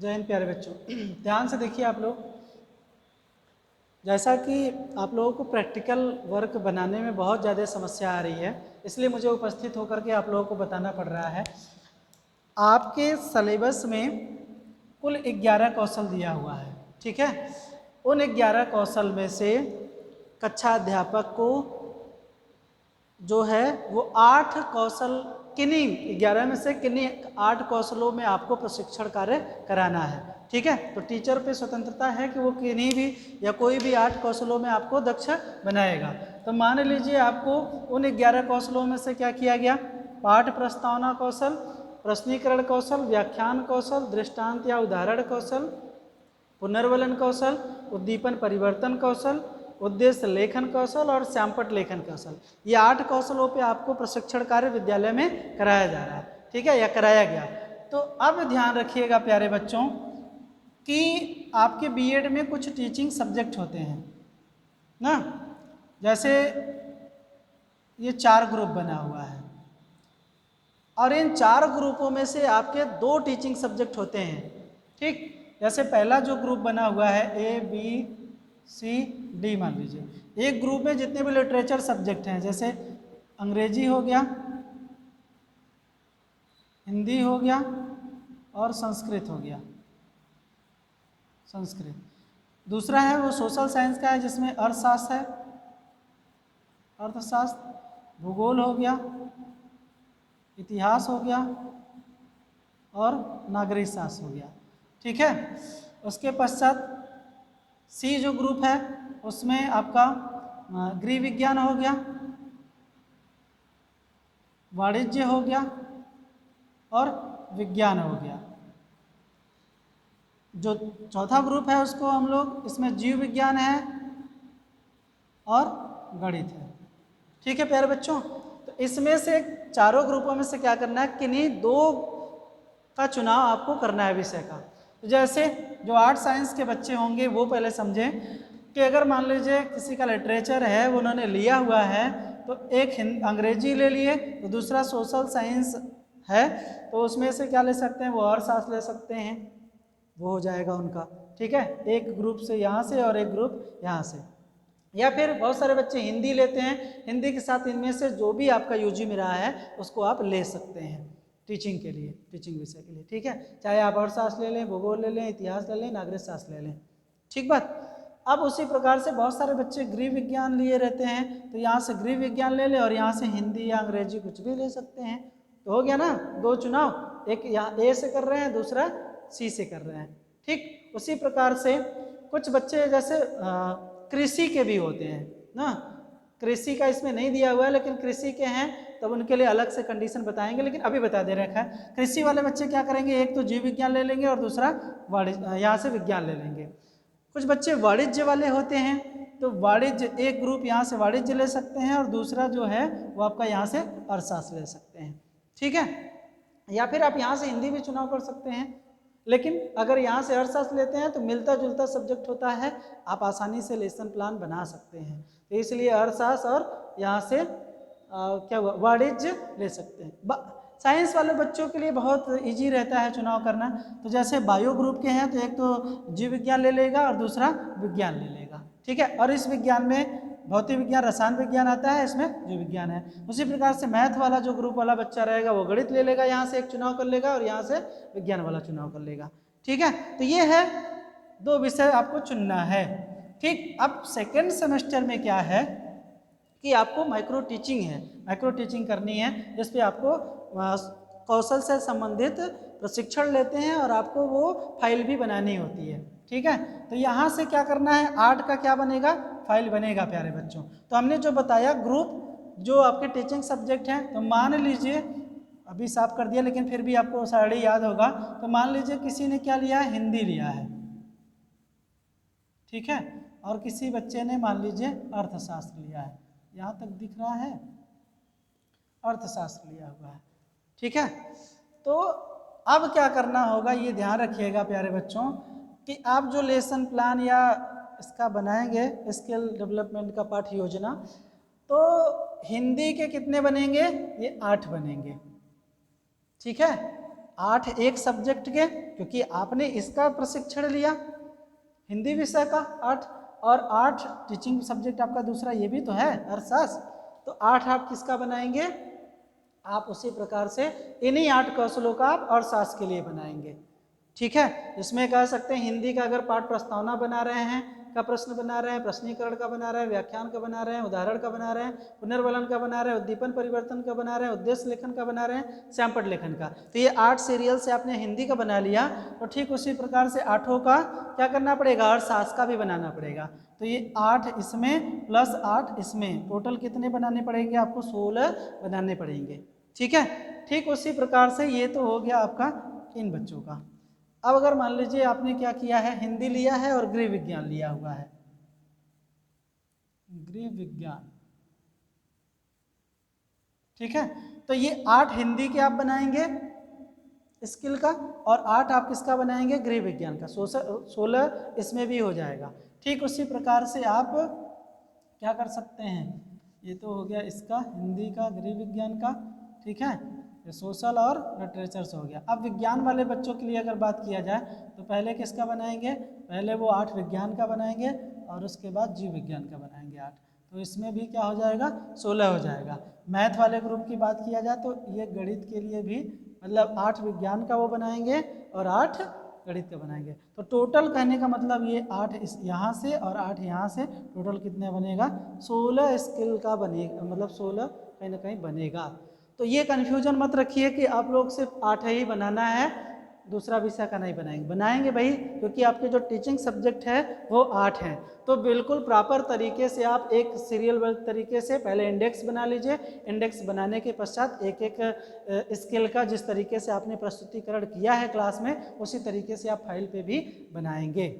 जय हिंद प्यारे बच्चों। ध्यान से देखिए आप लोग, जैसा कि आप लोगों को प्रैक्टिकल वर्क बनाने में बहुत ज़्यादा समस्या आ रही है, इसलिए मुझे उपस्थित होकर के आप लोगों को बताना पड़ रहा है। आपके सिलेबस में कुल 11 कौशल दिया हुआ है, ठीक है। उन 11 कौशल में से कक्षा अध्यापक को जो है वो 8 कौशल, किन्हीं 11 में से किन्हीं 8 कौशलों में आपको प्रशिक्षण कार्य कराना है, ठीक है। तो टीचर पे स्वतंत्रता है कि वो किन्हीं भी या कोई भी 8 कौशलों में आपको दक्ष बनाएगा। तो मान लीजिए आपको उन 11 कौशलों में से क्या किया गया, पाठ प्रस्तावना कौशल, प्रश्नीकरण कौशल, व्याख्यान कौशल, दृष्टांत या उदाहरण कौशल, पुनर्वलन कौशल, उद्दीपन परिवर्तन कौशल, उद्देश्य लेखन कौशल और श्यामपट लेखन कौशल, ये 8 कौशलों पे आपको प्रशिक्षण कार्य विद्यालय में कराया जा रहा है, ठीक है, या कराया गया। तो अब ध्यान रखिएगा प्यारे बच्चों कि आपके बीएड में कुछ टीचिंग सब्जेक्ट होते हैं ना, जैसे ये 4 ग्रुप बना हुआ है और इन 4 ग्रुपों में से आपके 2 टीचिंग सब्जेक्ट होते हैं, ठीक। जैसे पहला जो ग्रुप बना हुआ है ABCD, मान लीजिए एक ग्रुप में जितने भी लिटरेचर सब्जेक्ट हैं, जैसे अंग्रेजी हो गया, हिंदी हो गया और संस्कृत हो गया, संस्कृत। दूसरा है वो सोशल साइंस का है, जिसमें अर्थशास्त्र है, अर्थशास्त्र, भूगोल हो गया, इतिहास हो गया और नागरिक शास्त्र हो गया, ठीक है। उसके पश्चात सी जो ग्रुप है उसमें आपका गृह विज्ञान हो गया, वाणिज्य हो गया और विज्ञान हो गया। जो चौथा ग्रुप है उसको हम लोग, इसमें जीव विज्ञान है और गणित है, ठीक है प्यारे बच्चों। तो इसमें से चारों ग्रुपों में से क्या करना है, किन्हीं 2 का चुनाव आपको करना है विषय का। तो जैसे जो आर्ट साइंस के बच्चे होंगे वो पहले समझें कि अगर मान लीजिए किसी का लिटरेचर है वो उन्होंने लिया हुआ है, तो एक अंग्रेजी ले लिए, तो दूसरा सोशल साइंस है, तो उसमें से क्या ले सकते हैं, वो अर्थशास्त्र ले सकते हैं, वो हो जाएगा उनका, ठीक है। एक ग्रुप से यहाँ से और एक ग्रुप यहाँ से। या फिर बहुत सारे बच्चे हिंदी लेते हैं, हिंदी के साथ इनमें से जो भी आपका यूजी में रहा है उसको आप ले सकते हैं टीचिंग के लिए, टीचिंग विषय के लिए, ठीक है। चाहे आप अर्थशास्त्र ले लें, भूगोल ले लें, इतिहास ले लें, नागरिक शास्त्र ले लें, ठीक बात। अब उसी प्रकार से बहुत सारे बच्चे गृह विज्ञान लिए रहते हैं, तो यहाँ से गृह विज्ञान ले लें और यहाँ से हिंदी या अंग्रेजी कुछ भी ले सकते हैं। तो हो गया ना 2 चुनाव, एक यहाँ ए से कर रहे हैं, दूसरा सी से कर रहे हैं, ठीक। उसी प्रकार से कुछ बच्चे जैसे कृषि के भी होते हैं ना, कृषि का इसमें नहीं दिया हुआ है लेकिन कृषि के हैं, तब उनके लिए अलग से कंडीशन बताएंगे, लेकिन अभी बता दे रखा है। कृषि वाले बच्चे क्या करेंगे, एक तो जीव विज्ञान ले लेंगे और दूसरा वाणिज्य, यहाँ से विज्ञान ले लेंगे। कुछ बच्चे वाणिज्य वाले होते हैं, तो वाणिज्य एक ग्रुप यहाँ से वाणिज्य ले सकते हैं और दूसरा जो है वो आपका यहाँ से अर्थशास्त्र ले सकते हैं, ठीक है। या फिर आप यहाँ से हिंदी भी चुनाव कर सकते हैं, लेकिन अगर यहाँ से अर्थशास्त्र लेते हैं तो मिलता जुलता सब्जेक्ट होता है, आप आसानी से लेसन प्लान बना सकते हैं, तो इसलिए अर्थशास्त्र और यहाँ से क्या हुआ, वाणिज्य ले सकते हैं। साइंस वाले बच्चों के लिए बहुत इजी रहता है चुनाव करना, तो जैसे बायो ग्रुप के हैं तो एक तो जीव विज्ञान ले लेगा और दूसरा विज्ञान ले लेगा, ठीक है। और इस विज्ञान में भौतिक विज्ञान, रसायन विज्ञान आता है, इसमें जीव विज्ञान है। उसी प्रकार से मैथ वाला जो ग्रुप वाला बच्चा रहेगा वो गणित ले लेगा, यहाँ से एक चुनाव कर लेगा और यहाँ से विज्ञान वाला चुनाव कर लेगा, ठीक है। तो ये है 2 विषय आपको चुनना है, ठीक। अब सेकेंड सेमेस्टर में क्या है कि आपको माइक्रो टीचिंग है, माइक्रो टीचिंग करनी है, जिस पे आपको कौशल से संबंधित प्रशिक्षण लेते हैं और आपको वो फाइल भी बनानी होती है, ठीक है। तो यहाँ से क्या करना है, 8 का क्या बनेगा, फाइल बनेगा प्यारे बच्चों। तो हमने जो बताया ग्रुप जो आपके टीचिंग सब्जेक्ट हैं, तो मान लीजिए अभी साफ कर दिया लेकिन फिर भी आपको सारी याद होगा, तो मान लीजिए किसी ने क्या लिया है, हिंदी लिया है, ठीक है, और किसी बच्चे ने मान लीजिए अर्थशास्त्र लिया है, यहाँ तक दिख रहा है, अर्थशास्त्र लिया हुआ है, ठीक है। तो अब क्या करना होगा, ये ध्यान रखिएगा प्यारे बच्चों कि आप जो लेसन प्लान या इसका बनाएंगे स्किल डेवलपमेंट का पाठ्य योजना, तो हिंदी के कितने बनेंगे, ये 8 बनेंगे, ठीक है, 8 एक सब्जेक्ट के, क्योंकि आपने इसका प्रशिक्षण लिया हिंदी विषय का 8, और 8 टीचिंग सब्जेक्ट आपका दूसरा ये भी तो है अर्थशास्त्र, तो 8 आप किसका बनाएंगे, आप उसी प्रकार से इन्हीं 8 कौशलों का आप अर्थशास्त्र के लिए बनाएंगे। ठीक है, इसमें कह सकते हैं हिंदी का अगर पाठ प्रस्तावना बना रहे हैं का प्रश्न बना रहे हैं, प्रश्नीकरण का बना रहे हैं, व्याख्यान का बना रहे हैं, उदाहरण का बना रहे हैं, पुनर्वलन का बना रहे हैं, उद्दीपन परिवर्तन का बना रहे हैं, उद्देश्य लेखन का बना रहे हैं, सैंपल लेखन का, तो ये 8 सीरियल से आपने हिंदी का बना लिया, तो ठीक उसी प्रकार से 8 का क्या करना पड़ेगा, अर्थशास्त्र का भी बनाना पड़ेगा। तो ये 8 इसमें प्लस 8 इसमें, टोटल कितने बनाने पड़ेंगे आपको, 16 बनाने पड़ेंगे। ठीक है, ठीक उसी प्रकार से ये तो हो गया आपका इन बच्चों का। अब अगर मान लीजिए आपने क्या किया है, हिंदी लिया है और गृह विज्ञान लिया हुआ है, गृह विज्ञान, ठीक है, तो ये 8 हिंदी के आप बनाएंगे स्किल का, और 8 आप किसका बनाएंगे, गृह विज्ञान का, 16 इसमें भी हो जाएगा। ठीक उसी प्रकार से आप क्या कर सकते हैं, ये तो हो गया इसका हिंदी का, गृह विज्ञान का, ठीक है, ये सोशल और लिटरेचर से हो गया। अब विज्ञान वाले बच्चों के लिए अगर बात किया जाए तो पहले किसका बनाएंगे, पहले वो 8 विज्ञान का बनाएंगे और उसके बाद जीव विज्ञान का बनाएंगे 8, तो इसमें भी क्या हो जाएगा, 16 हो जाएगा। मैथ वाले ग्रुप की बात किया जाए तो ये गणित के लिए भी मतलब 8 विज्ञान का वो बनाएंगे और 8 गणित का बनाएंगे, तो टोटल कहने का मतलब ये 8 इस यहाँ से और 8 यहाँ से, टोटल कितने बनेगा, 16 स्किल का बनेगा, मतलब 16 कहीं ना कहीं बनेगा। तो ये कन्फ्यूजन मत रखिए कि आप लोग सिर्फ 8 ही बनाना है, दूसरा विषय का नहीं बनाएंगे, बनाएंगे भाई, क्योंकि आपके जो टीचिंग सब्जेक्ट है वो 8 हैं, तो बिल्कुल प्रॉपर तरीके से आप एक सीरियल वाइज तरीके से पहले इंडेक्स बना लीजिए, इंडेक्स बनाने के पश्चात एक एक स्किल का जिस तरीके से आपने प्रस्तुतिकरण किया है क्लास में, उसी तरीके से आप फाइल पे भी बनाएंगे।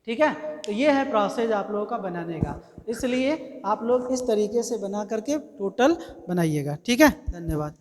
ठीक है, तो ये है प्रोसेस आप लोगों का बनाने का, इसलिए आप लोग इस तरीके से बना करके टोटल बनाइएगा। ठीक है, धन्यवाद।